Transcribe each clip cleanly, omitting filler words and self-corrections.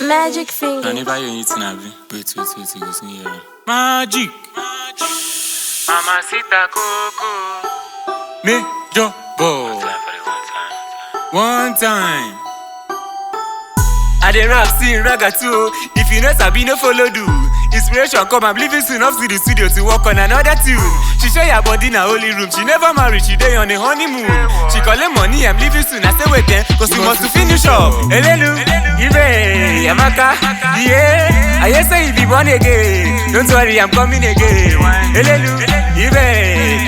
Magic finger. I never hear anything I be. Wait, you see here. Magic. Mamacita Coco. Major ball. One time. I dey rap, sing, raga too. If you know sabi, no follow do. Inspiration come, I'm leaving soon off to the studio to work on another tune. She share your body in a holy room. She never married, she dey on a honeymoon. She collect money, I'm leaving soon. I say wait then, cause we must to finish up. Elelu, Ibe, Amaka, yeah. I hear say you be born again. Don't worry, I'm coming again. Elelu, Ibe,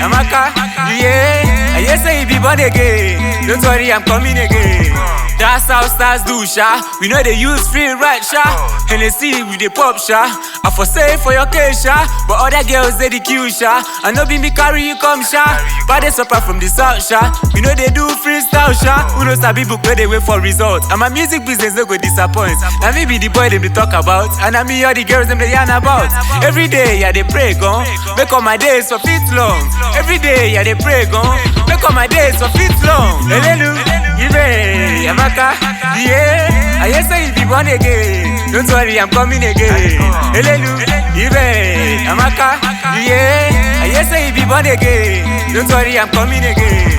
Amaka, yeah. I hear say you be born again. Don't worry, I'm coming again. That's how stars do, sha. We know they use free right, sha. Hennessy with the pop, sha. I for say for your case, sha. But other girls they the cute, sha. I know be me carry you come, sha. But they suffer from the south, sha. We know they do freestyle, sha. Who knows sabi book where they wait for results. And my music business no go disappoint. Now me be the boy them they talk about. And I me all the girls them they yarn about. Every day, yeah they pray, gone. Make all my days for fit long. Every day, yeah they pray, gone. Make all my days for fit long. Elelu, Ibe, Amaka, yeah. I hear say you be born again. Don't worry, I'm coming again. Elelu, Ibe, Amaka, yeah. I hear say you be born again. Don't worry, I'm coming again.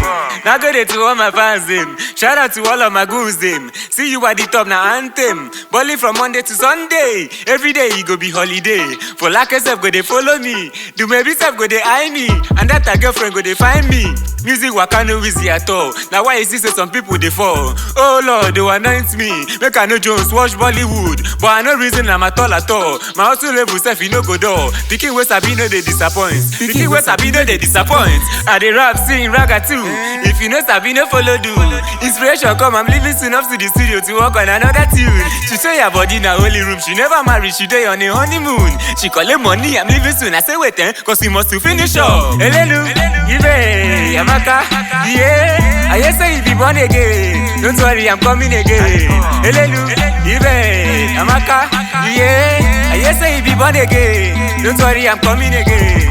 Now go there to all my fans them. Shout out to all of my goons them. See you at the top now anthem. Balling from Monday to Sunday. Every day you go be holiday. For lack of self go they follow me. Do maybe self go they eye me. And that a girlfriend go they find me. Music waka no easy at all. Now why is this say some people they fall? Oh Lord, they anoint me. Make I no Jones watch Bollywood. But I no reason I'm at all at all. My hustle level self you no go door. Picking West Sabi no they disappoint. Picking West Sabi no they disappoint. I dey rap, sing, raga too. If you know Sabi no follow do. Inspiration come, I'm leaving soon up to the studio to work on another tune. She show your body in a holy room. She never married, she dey on a honeymoon. She collect money, I'm leaving soon. I say wait then, cause we must to finish up. Elelu, Ibe, Amaka, yeah. I hear say you be born again. Don't worry, I'm coming again. Elelu, Ibe, Amaka, yeah. I hear say you be born again. Don't worry, I'm coming again.